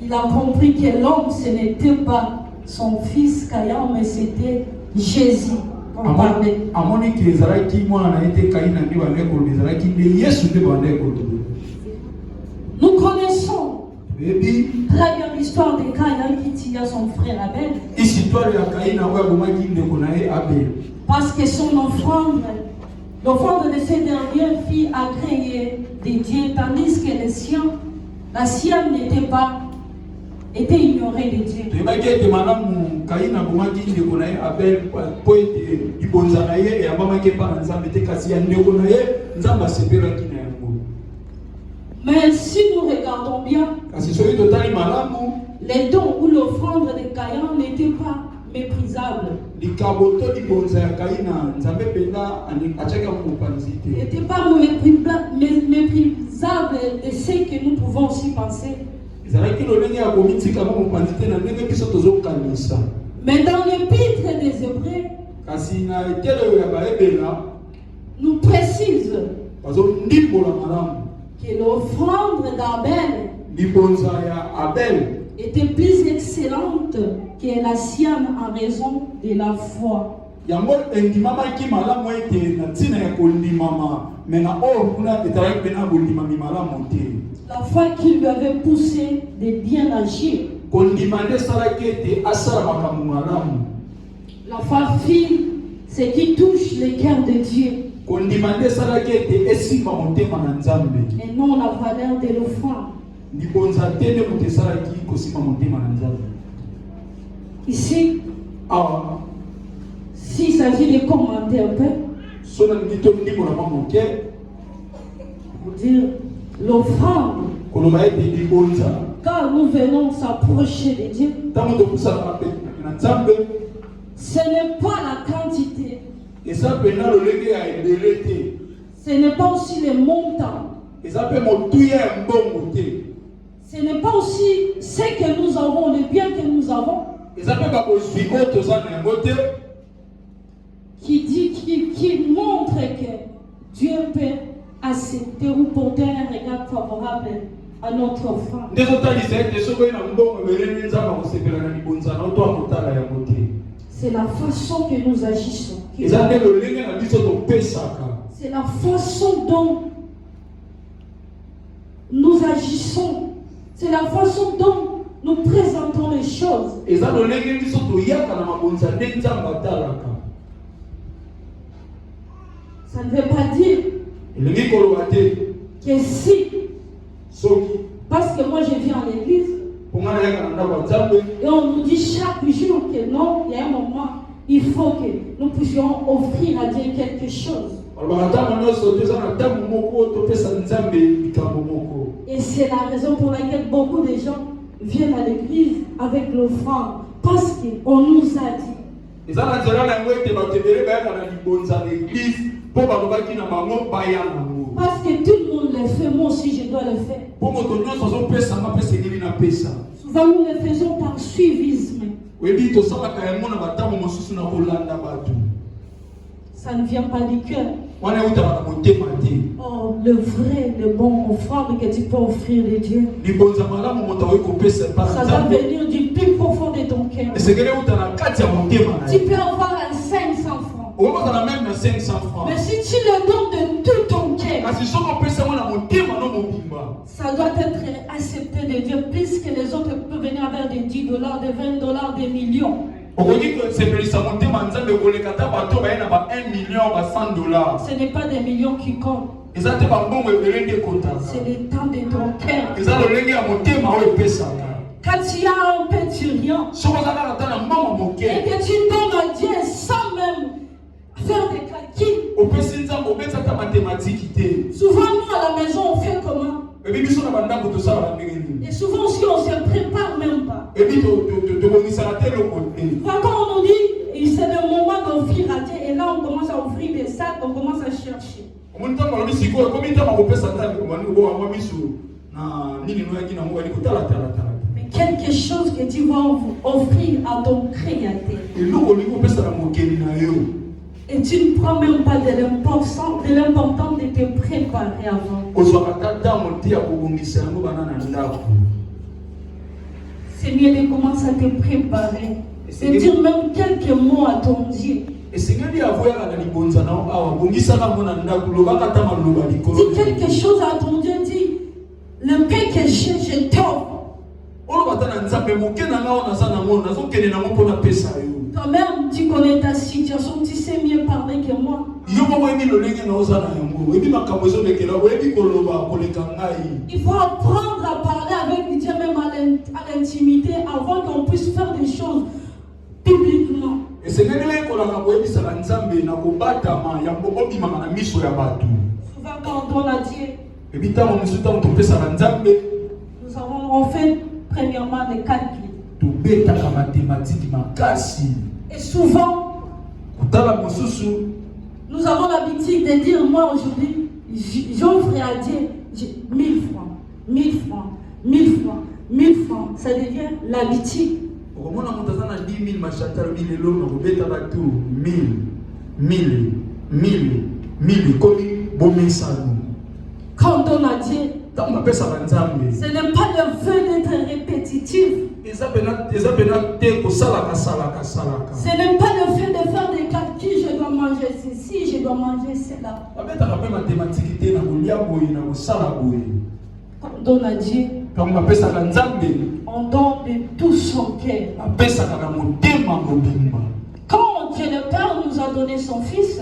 Il a compris que l'homme, ce n'était pas son fils Caïn, mais c'était Jésus. Nous connaissons très bien l'histoire de Caïn qui tira son frère Abel. Parce que son offrande, l'offrande de cette dernière fille a créé des dieux, tandis que la sienne était ignorée des dieux. Mais si nous regardons bien, les dons ou l'offrande de Caïn n'étaient pas méprisables. Il n'était pas méprisable de ce que nous pouvons aussi penser. Mais dans l'épître des Hébreux, nous précise que l'offrande d'Abel était plus excellente que la sienne en raison de la foi. La foi qui lui avait poussé de bien agir. La foi fit ce qui touche le cœur de Dieu. Et non la valeur de l'offrande. Ici, s'il s'agit de commenter un peu, pour dire l'offrande, quand nous venons s'approcher de Dieu, ce n'est pas la quantité, ce n'est pas aussi le montant, ce n'est pas aussi ce que nous avons, le bien que nous avons, qui montre que Dieu peut accepter ou porter un regard favorable à notre offrande. C'est la façon que nous agissons. C'est la façon dont nous agissons. C'est la façon dont nous présentons les choses. Ça ne veut pas dire que si, parce que moi je viens à l'église, et on nous dit chaque jour que non, il y a un moment, il faut que nous puissions offrir à Dieu quelque chose. Et c'est la raison pour laquelle beaucoup de gens viennent à l'église avec l'offrande, parce qu'on nous a dit. Parce que tout le monde le fait, moi aussi je dois le faire. Souvent nous le faisons par suivisme. Ça ne vient pas du cœur. Oh, le vrai, le bon offrande que tu peux offrir de Dieu, ça doit venir du plus profond de ton cœur. Tu peux avoir un 500 francs. Mais si tu le donnes de tout ton cœur, ça doit être accepté de Dieu, puisque les autres peuvent venir avec des $10, des $20, des millions. Ce n'est pas des millions qui comptent. C'est le temps de ton cœur. Quand tu as un petit rien et que tu donnes à Dieu sans même faire des calculs. Souvent nous à la maison on fait comment? Et souvent aussi on ne se prépare même pas. Quand on nous dit c'est le moment d'offrir à Dieu, et là on commence à ouvrir des sacs, on commence à chercher. Mais quelque chose que tu vas offrir à ton Créateur. Et tu ne prends même pas de l'important de te préparer avant. C'est mieux de commencer à te préparer. Et dire même quelques mots à ton Dieu. Dis quelque chose à ton Dieu, dis le pain que j'ai, je t'offre. Toi-même, tu connais ta situation, tu sais mieux parler que moi. Il faut apprendre à parler avec Dieu même à l'intimité avant qu'on puisse faire des choses publiquement. Souvent quand on a Dieu, nous avons fait premièrement des calculs. Et souvent, nous avons l'habitude de dire, moi aujourd'hui, j'offre à Dieu 1000 francs, 1000 francs, 1000 francs, 1000 francs. Ça devient l'habitude. Quand on a Dieu, ce n'est pas le fait d'être répétitif. Ce n'est pas le fait de faire des calculs, je dois manger ceci, je dois manger cela. Quand on donne à Dieu, on donne de tout son cœur. Quand Dieu le Père nous a donné son Fils,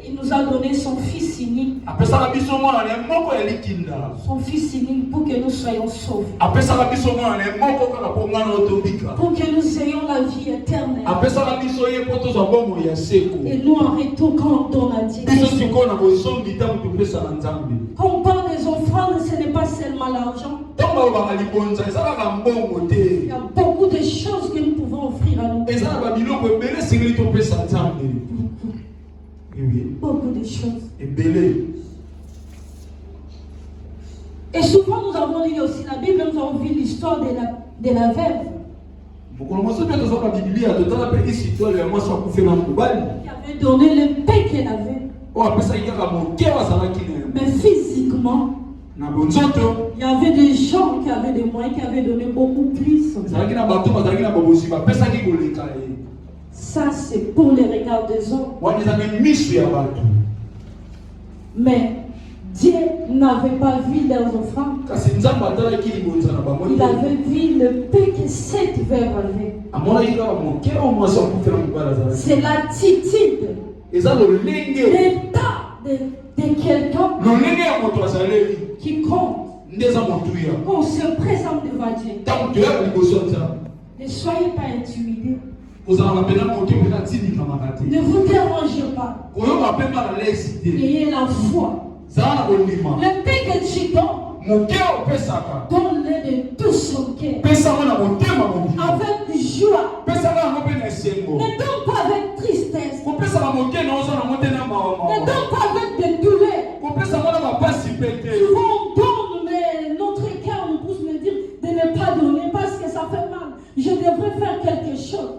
il nous a donné son Fils unique. Son Fils unique pour que nous soyons sauvés. Pour que nous ayons la vie éternelle. Et nous en retour quand on donne à Dieu. Quand on parle des offrandes, ce n'est pas seulement l'argent. Il y a beaucoup de choses que nous pouvons offrir à nous. Beaucoup de choses. Et souvent nous avons lu aussi la Bible, nous avons vu l'histoire de la veuve. Qui avait donné le pain qu'elle avait. Mais physiquement, il y avait des gens qui avaient des moyens, qui avaient donné beaucoup plus. Ça, c'est pour les regards des hommes. Mais Dieu n'avait pas vu leurs offrandes. Il avait vu le pain que cette veuve avait. C'est l'attitude, l'état de quelqu'un qui compte. On se présente devant Dieu. Ne soyez pas intimidés. Ne vous dérangez pas. Ayez la foi. Le pain que tu donnes, donne-le de tout son cœur. Avec joie. Ne donne pas avec tristesse. Ne donne pas avec des douleurs. Souvent on donne, mais notre cœur nous pousse me dire de ne pas donner parce que ça fait mal. Je devrais faire quelque chose.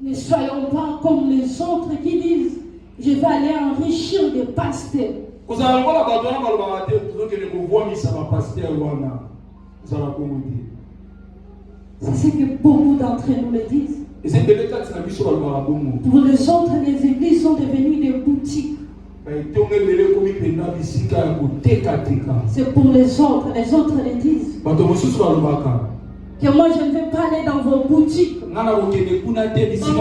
Ne soyons pas comme les autres qui disent je vais aller enrichir des pasteurs. C'est ce que beaucoup d'entre nous le disent. Pour les autres, les églises sont devenues des boutiques. C'est pour les autres le disent. Que moi je ne vais pas aller dans vos boutiques, dans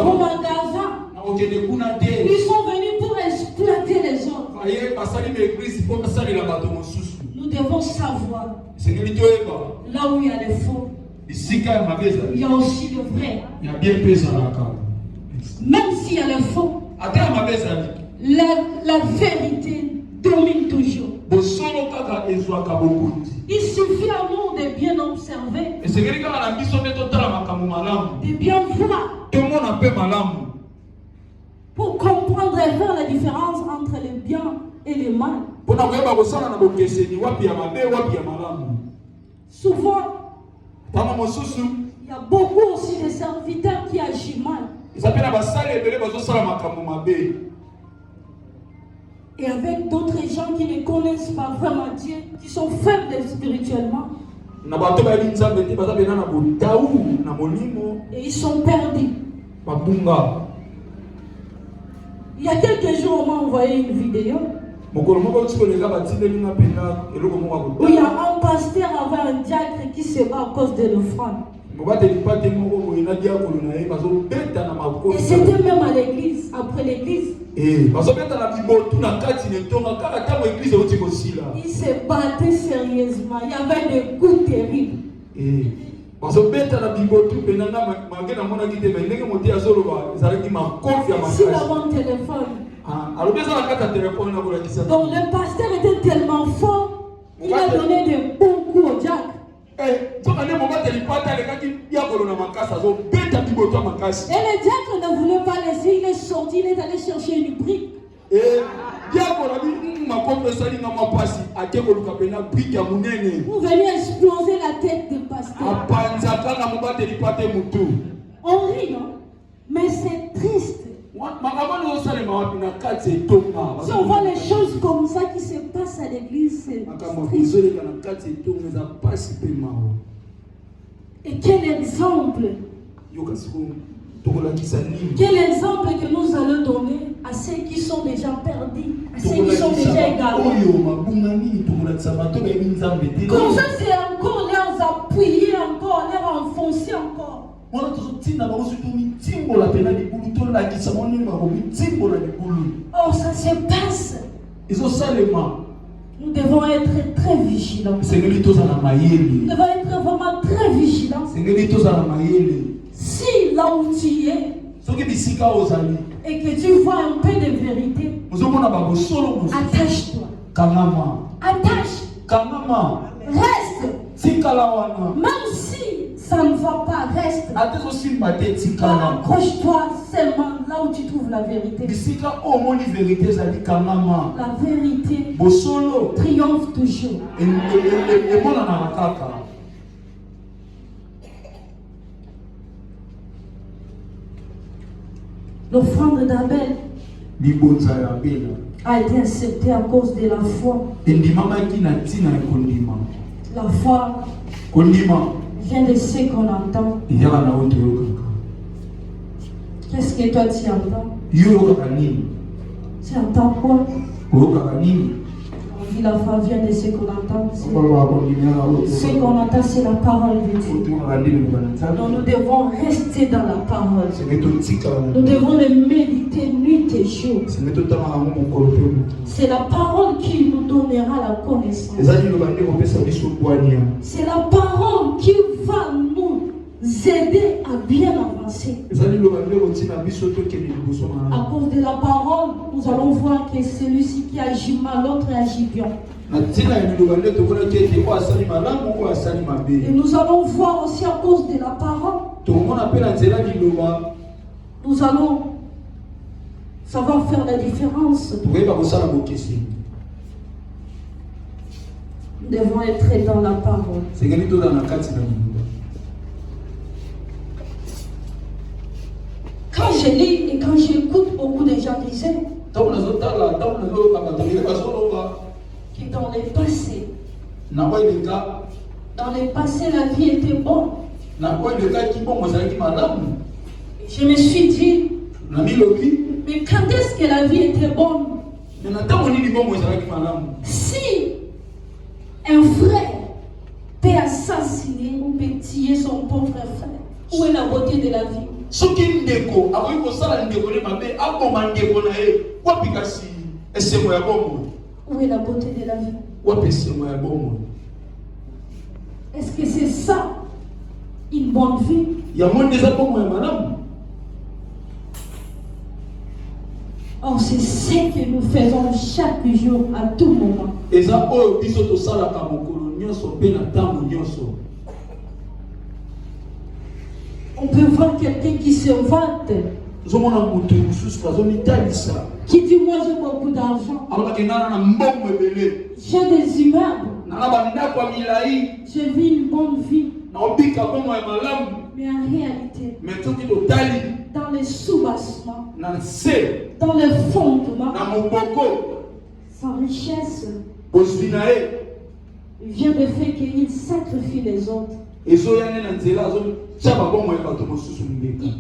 vos magasins. Ils sont venus pour exploiter les autres. Nous devons savoir là où il y a les faux, il y a aussi le vrai. Même s'il y a le faux, la vérité domine toujours. Il suffit à nous de bien observer, de bien voir, pour comprendre et faire la différence entre le bien et le mal. Souvent, il y a beaucoup aussi de serviteurs qui agissent mal. Et avec d'autres gens qui ne connaissent pas vraiment Dieu, qui sont faibles spirituellement. Et ils sont perdus. Il y a quelques jours, on m'a envoyé une vidéo où il y a un pasteur avec un diacre qui se bat à cause de l'offrande. Et c'était même à l'église, après l'église. Il se battait sérieusement. Il y avait des coups terribles. S'il a mon téléphone. Donc le pasteur était tellement fort, il a donné de bons coups au diacre. Et le diacre ne voulait pas laisser, il est sorti, il est allé chercher une brique. Vous venez exploser la tête du pasteur. On rit, non? Mais c'est triste. Si on voit les choses comme ça qui se passent à l'église, c'est triste. Et quel exemple! Quel exemple que nous allons donner à ceux qui sont déjà perdus, à ceux qui sont déjà égarés. Comme ça, c'est encore leur appuyer, encore leur enfoncer encore. Oh, ça se passe. Nous devons être très vigilants. Nous devons être vraiment très vigilants. Si là où tu es et que tu vois un peu de vérité, attache-toi. Attache. Reste. Même si ça ne va pas, reste. Accroche-toi seulement là où tu trouves la vérité. La vérité triomphe toujours. L'offrande d'Abel a été acceptée à cause de la foi. La foi vient de ce qu'on entend. Qu'est-ce que toi tu entends? Tu entends quoi? La foi vient de ce qu'on entend. Ce qu'on entend, c'est la parole de Dieu. Donc nous devons rester dans la parole. Nous devons le méditer nuit et jour. C'est la parole qui nous donnera la connaissance. C'est la parole qui va nous aider à bien avancer. À cause de la parole, nous allons voir que celui-ci qui agit mal, l'autre agit bien. Et nous allons voir aussi à cause de la parole, nous allons savoir faire la différence. Nous devons être dans la parole. Quand je lis et quand j'écoute, beaucoup de gens disaient que dans le passé, la vie était bonne. Je me suis dit, mais quand est-ce que la vie était bonne? Si un frère peut assassiner ou peut tuer son pauvre frère, où est la beauté de la vie? Où est la beauté de la vie? Est-ce que c'est ça une bonne vie? Or, c'est ce que nous faisons chaque jour, à tout moment. On peut voir quelqu'un qui se vante. Qui dit moi j'ai beaucoup d'argent. J'ai des immeubles. Je vis une bonne vie. Mais en réalité, dans les sous-bassements, dans les fondements, sa richesse vient du fait qu'il sacrifie les autres. Il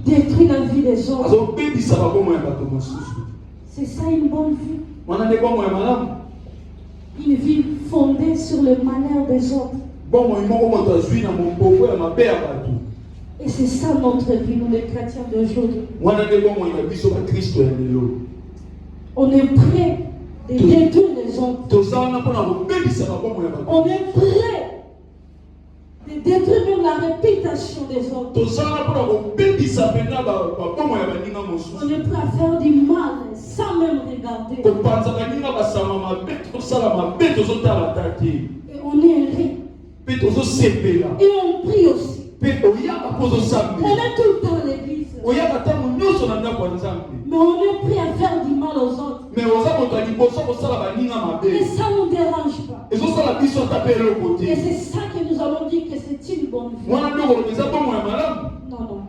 détruit la vie des autres. C'est ça une bonne vie. Une vie fondée sur le malheur des autres. Et c'est ça notre vie, nous les chrétiens d'aujourd'hui. On est prêt de détruire les autres. On est prêt de détruire même la réputation des autres. On est prêt à faire du mal sans même regarder. Et on est heureux. Et on prie aussi. On est tout le temps à l'église. Mais on est prêt à faire du mal aux autres. Et ça ne nous dérange pas. Et c'est ça que nous allons dire que c'est une bonne vie. Non, non.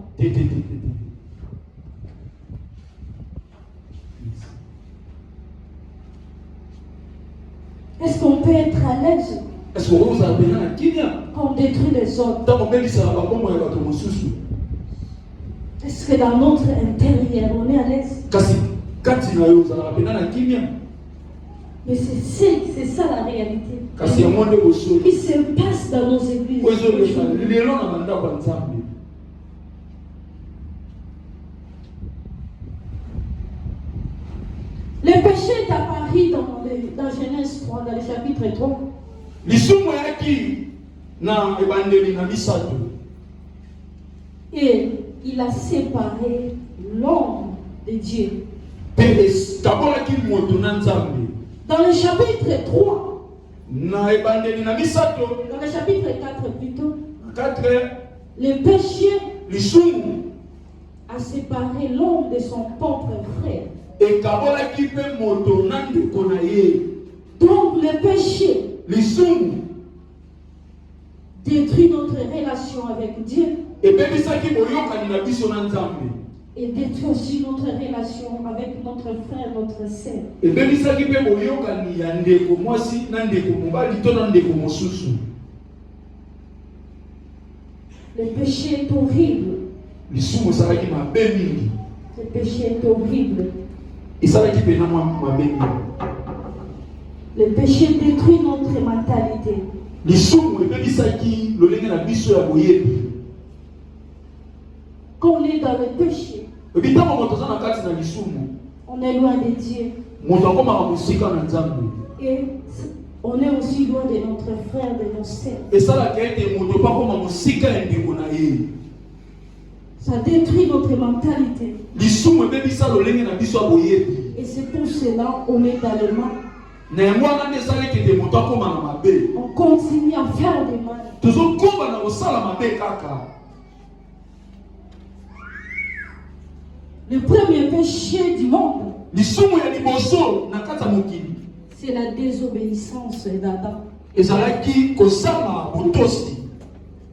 Est-ce qu'on peut être à l'aise quand on détruit les autres? Est-ce que dans notre intérieur, on est à l'aise? Mais c'est ça la réalité. Qui se passe dans nos églises. Le péché est apparu dans Genèse 3, dans le chapitre 3. Et il a séparé l'homme de Dieu. Dans le chapitre 3, dans le chapitre 4 plutôt, le péché a séparé l'homme de son propre frère. Donc le péché détruit notre relation avec Dieu. Et détruit aussi notre relation avec notre frère, notre sœur. Le péché est horrible. Le péché est horrible. Le péché détruit notre mentalité. Quand on est dans le péché, on est loin de Dieu. Et on est aussi loin de notre frère, de nos sœurs. Ça détruit notre mentalité. Et c'est pour cela qu'on est dans le mal. On continue à faire du mal. Le premier péché du monde, c'est la désobéissance d'Adam. Et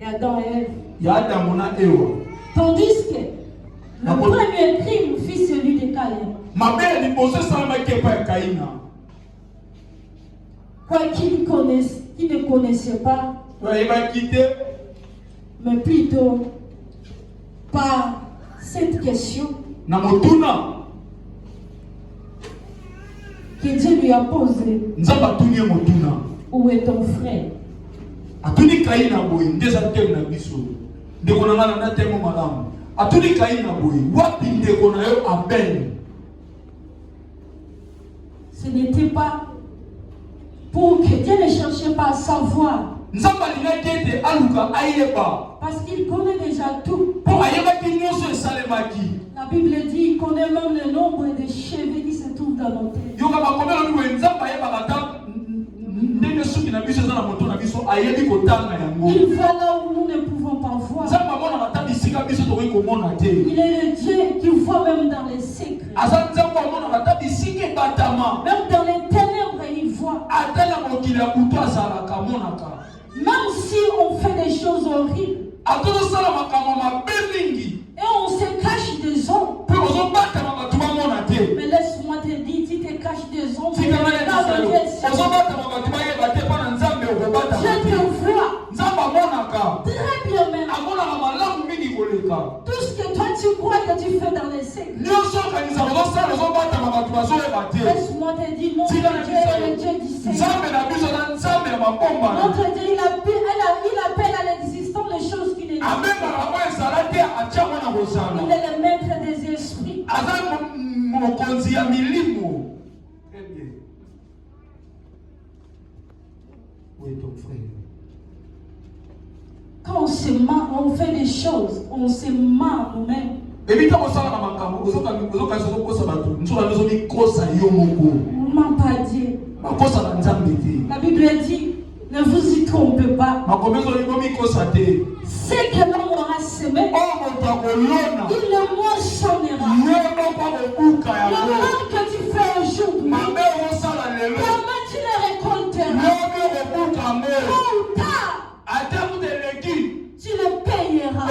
Adam et Ève. Tandis que le premier crime fut celui de Caïn. Quoi qu'il ne connaissait pas, mais plutôt par cette question que Dieu lui a posée. Où est ton frère? Ce n'était pas pour que Dieu ne cherchait pas à savoir. Parce qu'il connaît déjà tout. La Bible dit qu'il connaît même le nombre de cheveux qui se trouvent dans notre tête. Il va là où nous ne pouvons pas voir. Il est le Dieu qui voit même dans secrets. Même dans les ténèbres, il voit. Même si on fait des choses horribles. Et on se cache des hommes. Mais laisse-moi te dire, si tu te caches des hommes, je te vois. Très bien même. Tout ce que toi tu crois que tu fais dans les secrets. Laisse-moi te dire, notre Dieu est le Dieu du Seigneur. Notre Dieu, il appelle à l'existence les choses qui n'existent pas. Il est le maître des esprits. Quand on se ment, on fait des choses, on se ment nous-mêmes. On ment pas Dieu. La Bible dit, ne vous y trompez pas. Ce que l'homme aura semé, il le moissonnera. Le mal que tu fais aujourd'hui, comment tu le récolteras? Tôt ou tard, tu le payeras.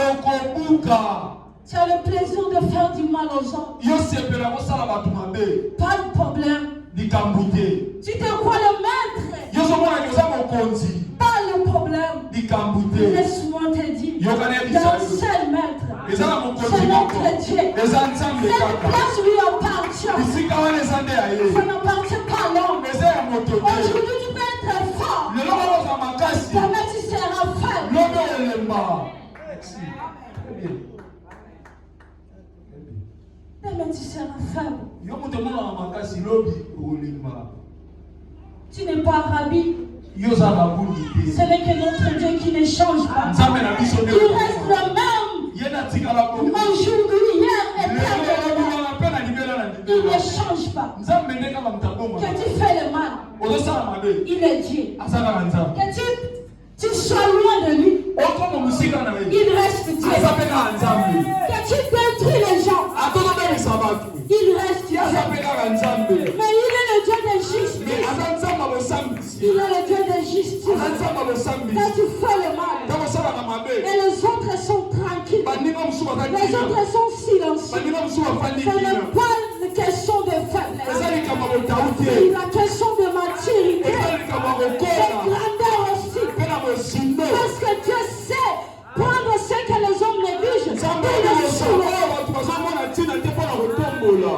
Tu as le plaisir de faire du mal aux autres. Pas de problème. Tu te crois le maître. Pas le problème. Laisse-moi te dire, il y a un seul maître. C'est notre Dieu. Cette place lui appartient. Ça n'appartient pas à l'homme. Aujourd'hui tu peux être fort. Demain tu seras faible. Demain tu seras faible. Tu n'es pas rabbi. Ce n'est que notre Dieu qui ne change pas. Il reste le même. Aujourd'hui, hier et éternellement. Il ne change pas. Que tu fais le mal, il est Dieu. Que tu sois loin de lui, il reste Dieu. Que tu détruis les gens, il reste Dieu. Mais il est le Dieu de justice. Il est le Dieu de justice. Quand tu fais le mal, et les autres sont tranquilles, les autres sont silencieux, ce n'est pas une question de faiblesse, c'est la question de maturité, de grandeur aussi. Parce que Dieu sait prendre ce que les hommes négligent et le soulever.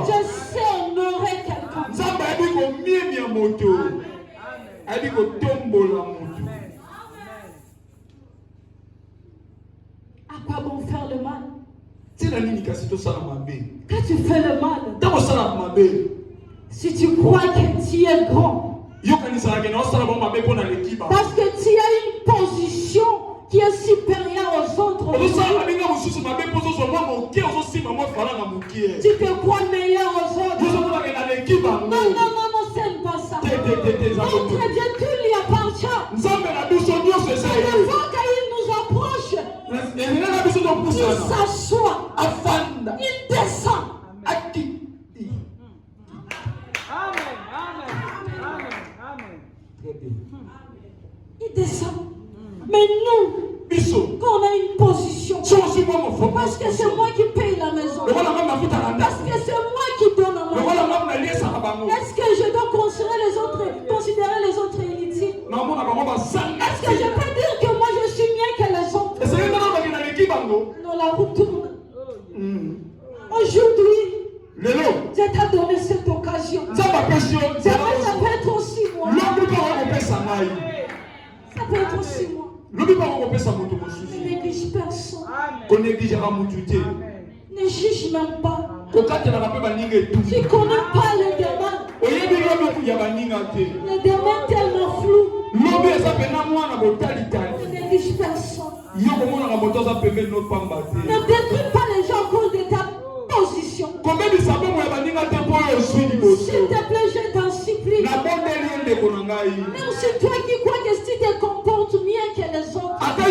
Dieu sait honorer quelqu'un. À quoi bon faire le mal? Quand tu fais le mal, si tu crois que tu es grand, parce que tu as une position qui est supérieure aux autres, tu te crois meilleur aux autres. Non, c'est pas ça. Notre Dieu, tout lui appartient. Et le fois qu'il nous approche, il s'assoit, il descend. Il descend. Mais nous, quand on a une position, parce que c'est moi qui paye la maison, parce que c'est moi qui donne à moi, est-ce que je dois considérer les autres inutiles? Est-ce que je peux dire que moi je suis mieux que les autres? Non, la roue tourne. Aujourd'hui, Dieu t'a donné cette occasion. Ça peut être aussi moi. Ça peut être aussi moi. Ne néglige personne. Ne juge même pas. Tu ne connais pas les démons. Les démons tellement flous. Ne néglige personne. Ne détruis pas les gens à cause de ta position. S'il te plaît, je t'en supplie. Même si toi qui crois que si tu te comportes mieux que les autres, tu as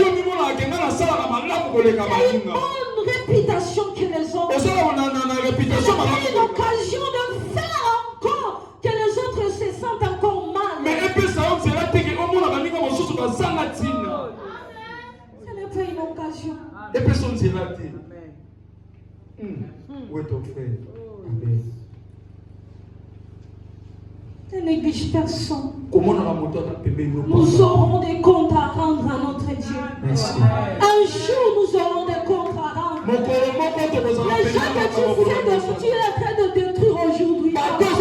une bonne réputation que les autres, c'est pas une occasion Où est ton frère? Amen. Ne néglige personne. Comment on a monté dans le bébé? Nous aurons des comptes à rendre à notre Dieu. Merci. Un jour, nous aurons des comptes à rendre. Les gens que tu fais de nous, tu es en train de détruire aujourd'hui. Combien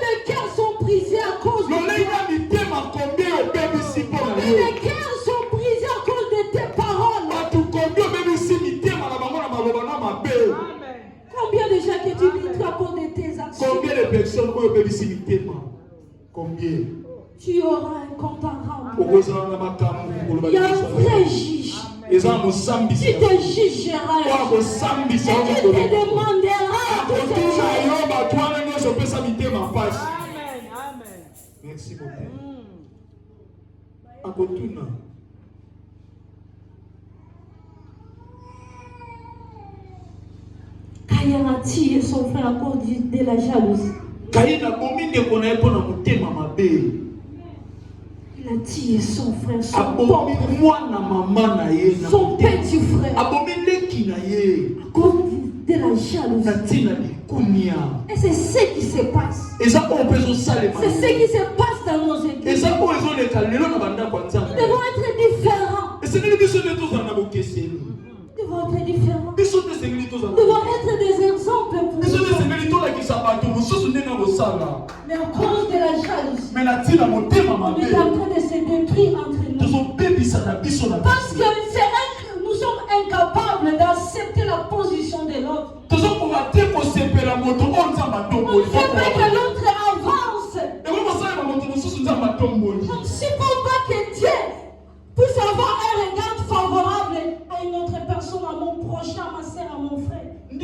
de cœurs sont brisés à cause de toi? Combien de cœurs sont brisés à cause de tes paroles? Combien de gens que tu détruis à cause de tes actions? Combien de personnes combien? Tu auras un compte à rendre. Il y a un vrai juge. Tu te jugeras. Et tu te demanderas tout ce merci beaucoup. Caïn a tué son frère à cause de la jalousie. Il a tué son frère, son petit frère, à cause de la jalousie. Et c'est ce qui se passe. C'est ce qui se passe dans nos églises. Nous devons être différents. Nous devons être différents. Nous devons être des exemples pour nous. Mais à cause de la jalousie, on est en train de se détruire entre nous. Parce que nous sommes incapables d'accepter la position de l'autre. On ne veut pas que l'autre avance. On ne supporte pas que Dieu puisse avoir un regard favorable à une autre personne, à mon prochain, à ma soeur, à mon frère. Nous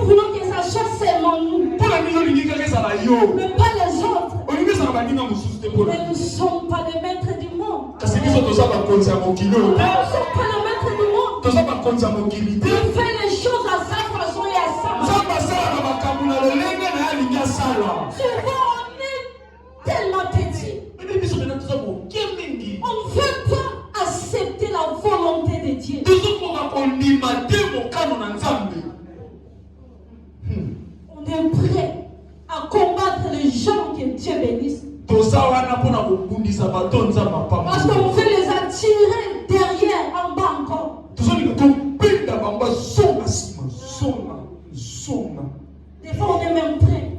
voulons que ça soit seulement nous, mais pas les autres. Mais nous ne sommes pas les maîtres du monde. Nous ne sommes pas les maîtres du monde. On fait les choses à sa façon et à sa manière. Souvent on est tellement petit. On ne veut pas accepter la volonté de Dieu. On est prêt à combattre les gens que Dieu bénisse. Parce qu'on veut les attirer derrière, en bas encore. Des fois on est même prêt.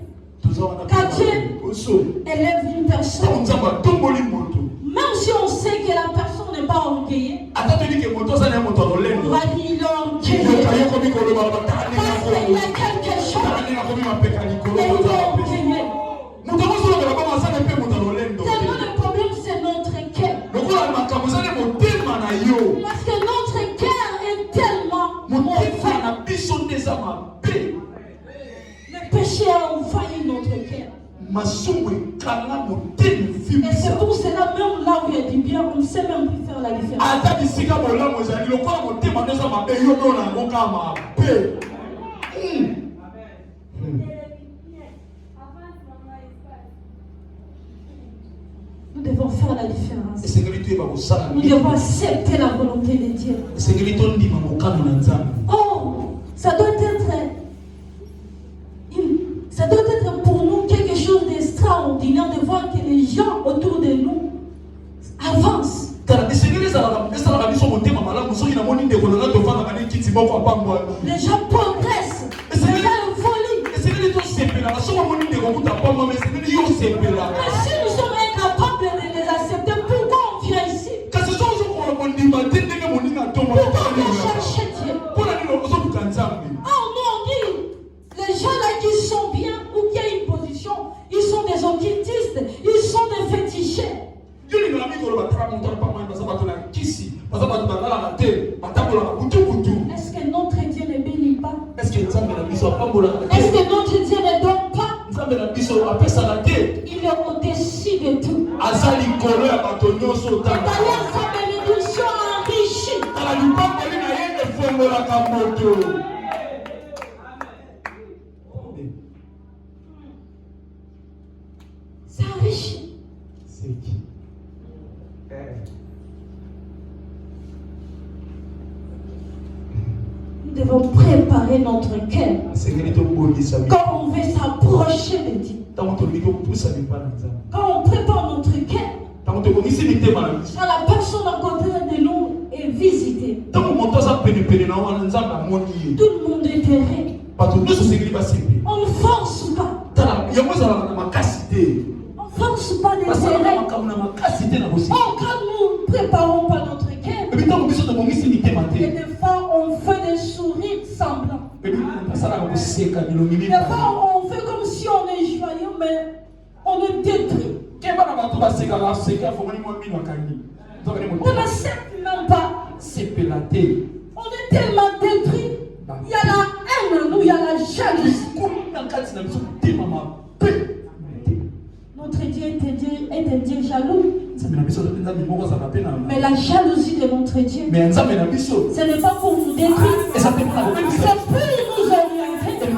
Quand Dieu élève une personne, même si on sait que la personne n'est pas orgueilleuse, on va dire il est orgueilleux. Parce qu'il a quelque chose. Et il est orgueilleux. Tellement le problème c'est notre cœur. Parce que notre cœur est tellement mauvais. Le péché a envahi notre cœur. Et c'est pour cela, même là où il y a du bien, on ne sait même plus faire la différence. Nous devons faire la différence. Nous devons accepter la volonté de Dieu. Oh, ça doit être pour nous quelque chose d'extraordinaire de voir que les gens autour de nous avancent. Les gens progressent. Les gens évoluent. Mais si nous sommes incapables de les accepter, pourquoi on vient ici? Pourquoi on vient chercher Dieu? Oh non, les gens là qui sont bien ou qui ont une position, ils sont des occultistes, ils sont des fétichés. Est-ce que notre Dieu ne bénit pas? Est-ce que notre Dieu ne donne pas? Il est au-dessus de tout. D'ailleurs, sa bénédiction enrichit. Ça enrichit. Nous devons préparer notre cœur quand on veut s'approcher de Dieu. Quand on prépare notre cœur, quand la personne à côté de nous est visitée, tout le monde est heureux. On ne force pas. On ne force pas des erreurs. Oh, quand nous ne préparons pas notre cœur, et des fois on fait des sourires semblants. Des fois on fait comme si on est joyeux, mais on est détruit. On n'accepte même pas. On est tellement détruit. Il y a la haine en nous, il y a la jalousie. Notre Dieu est un Dieu jaloux. Mais la jalousie de notre Dieu, ce n'est pas pour nous détruire, c'est pour nous orienter,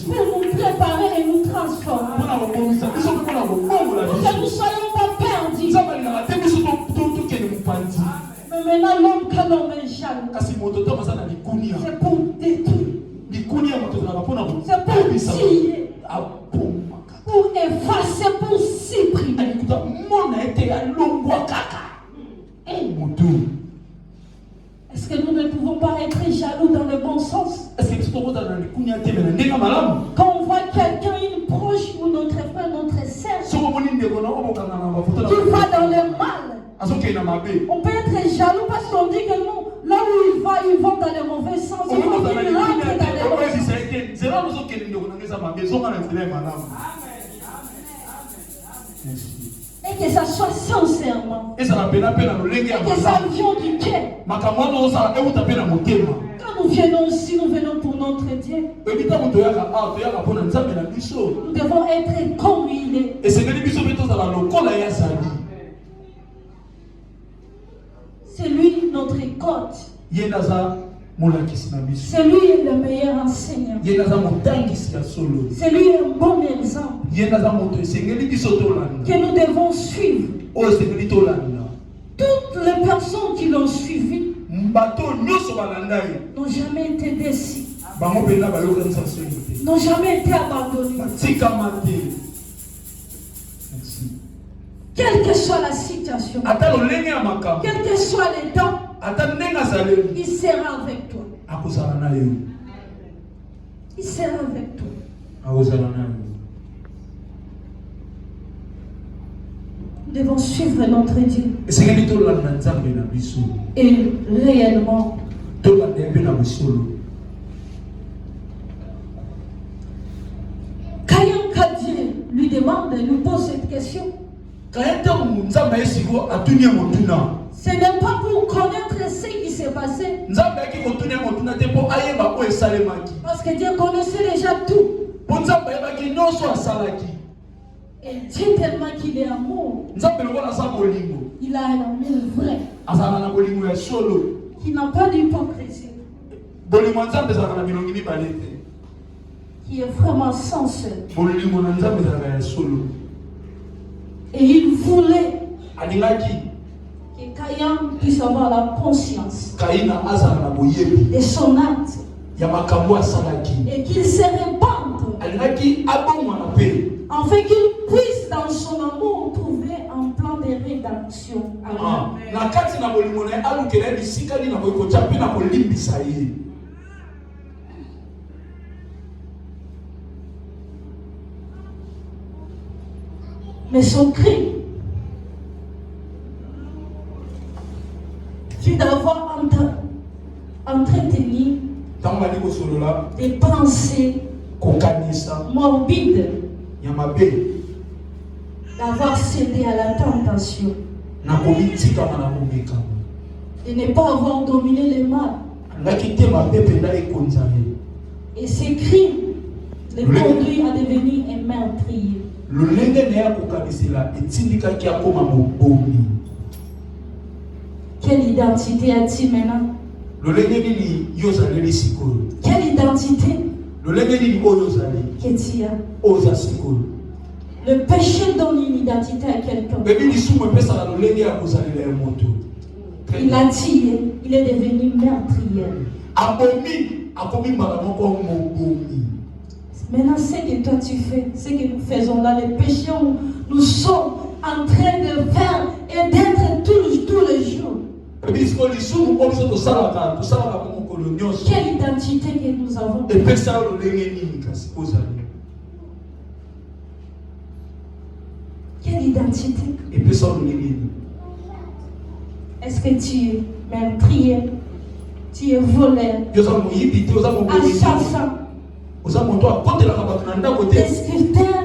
pour nous préparer et nous transformer. Pour que nous ne soyons pas perdus. Mais maintenant, l'homme, quand l'homme est jaloux, c'est pour détruire. C'est pour tuer. Pour effacer, pour supprimer. Est-ce que nous ne pouvons pas être jaloux dans le bon sens? Quand on voit quelqu'un, une proche ou notre frère, notre sœur, qui va dans le mal, on peut être jaloux parce qu'on dit que non, là où ils vont dans le mauvais sens. Ils vont dans le mauvais et que ça soit sincèrement. Et que ça vient du cœur. Quand nous venons ici, nous venons pour notre Dieu. Nous devons être comme il est. C'est lui notre côte. C'est lui le meilleur enseignant. C'est lui un bon exemple que nous devons suivre. Toutes les personnes qui l'ont suivi n'ont jamais été déçues, n'ont jamais été abandonnés. Quelle que soit la situation, quel que soit les temps, il sera avec toi. Il sera avec toi. Nous devons suivre notre Dieu. Et réellement. Quand Dieu lui demande, lui pose cette question, ce n'est pas pour connaître ce qui s'est passé. Parce que Dieu connaissait déjà tout. Et Dieu tellement qu'il est amour. Il a un amour vrai. Qui n'a pas d'hypocrisie. Qui est vraiment sincère. Et il voulait que Caïn puisse avoir la conscience de son acte. Et qu'il se répande. Afin qu'il puisse dans son amour trouver un plan de rédemption. Mais son cri fut d'avoir entretenu des pensées morbides, d'avoir cédé à la tentation, de ne pas avoir dominé le mal. Et ces crimes le conduit à devenir un meurtrier. Quelle identité as-tu maintenant? Quelle identité que tu as? Le péché donne une identité à quelqu'un. Il a tué, il est devenu meurtrier. Maintenant, ce que toi tu fais, ce que nous faisons là, les péchés où nous sommes en train de faire et d'être tous les jours. Quelle identité que nous avons? Quelle identité? Est-ce que tu es meurtrier? Tu es voleur? Assassin? Destructeur?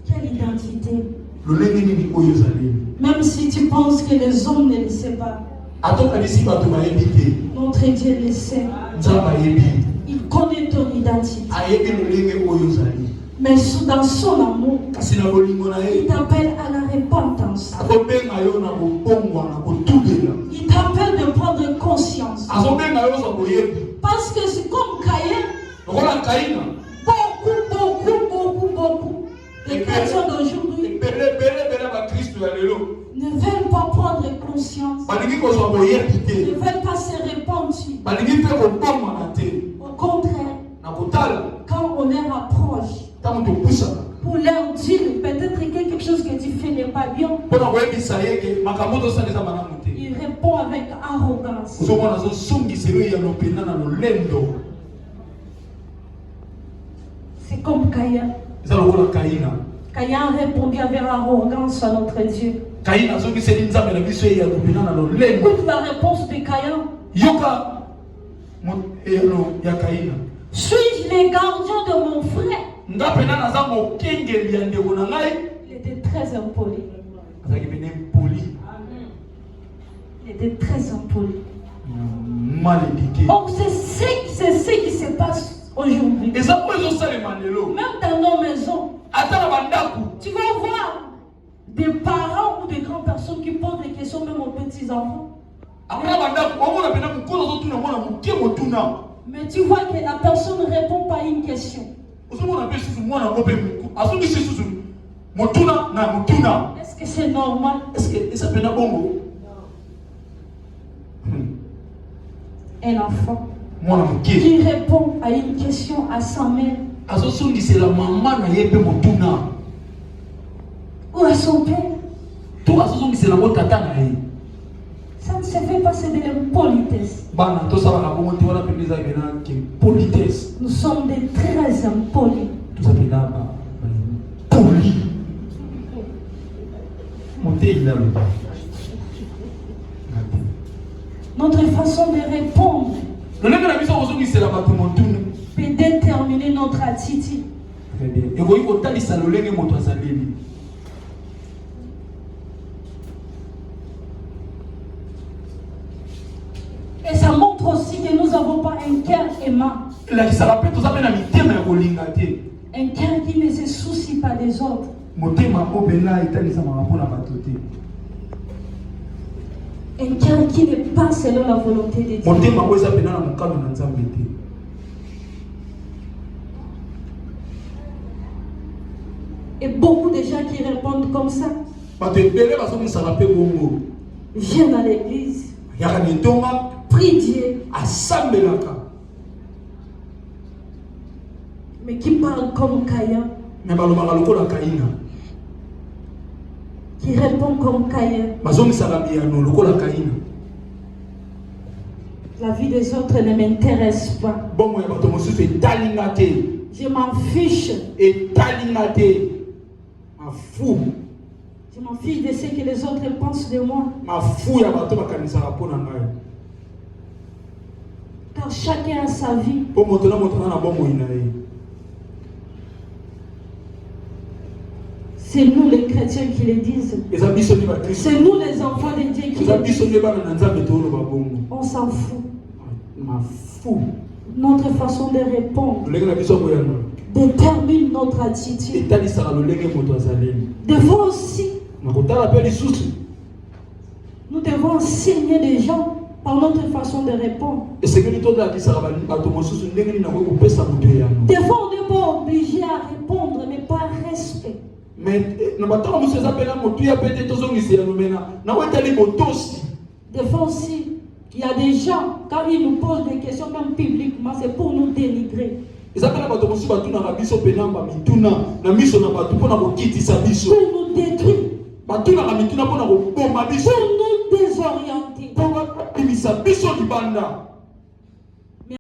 Quelle identité? Même si tu penses que les hommes ne le savent pas, notre Dieu le sait. Il connaît ton identité. Mais dans son amour, il t'appelle à la repentance. Il t'appelle de prendre conscience. Parce que c'est comme Caïn. Beaucoup de chrétiens d'aujourd'hui ne veulent pas prendre conscience. Ne veulent pas se repentir. Au contraire, quand on les rapproche, pour leur dire peut-être quelque chose que tu fais n'est pas bien, il répond avec arrogance. C'est comme Caïn. Caïn a répondu avec arrogance à notre Dieu. Écoute la réponse de Caïn. Suis-je le gardien de mon frère? Il était très impoli. Il était très impoli. Donc c'est ce qui se passe aujourd'hui. Même dans nos maisons, tu vas voir des parents ou des grandes personnes qui posent des questions même aux petits-enfants. Mais tu vois que la personne ne répond pas à une question. Est-ce que c'est normal? Un enfant qui répond à une question à sa mère ou à son père, ça ne se fait pas, c'est de l'impolitesse. Nous sommes des très impolis. Notre façon de répondre peut déterminer notre attitude. Et ça montre aussi que nous n'avons pas un cœur aimant. Un cœur qui ne se soucie pas des autres. Un cœur qui n'est pas selon la volonté de Dieu. Et beaucoup de gens qui répondent comme ça viennent à l'église, prient Dieu, mais qui parlent comme Caïn, qui répond comme Caïn. La vie des autres ne m'intéresse pas. Je m'en fiche. Je m'en fiche de ce que les autres pensent de moi. Car chacun a sa vie. C'est nous les chrétiens qui le disent. C'est nous les enfants de Dieu qui le disent. On s'en fout. Notre façon de répondre détermine notre attitude. Des fois aussi, nous devons enseigner les gens par notre façon de répondre. Des fois, on n'est pas obligé à répondre, mais par respect. Mais na bato mo seza pena motu ya pete tozongisi ya lumena na wetali botosi. Des fois aussi, il y a des gens, quand ils nous posent des questions, même publiquement, c'est pour nous dénigrer. Ils appellent bato mosu batu na biso penamba mituna na miso na batu pona kokitisa biso. Pour nous détruire. Batu na mituna pona ko bomba biso. Pour nous désorienter. Pour bimisa biso libanda.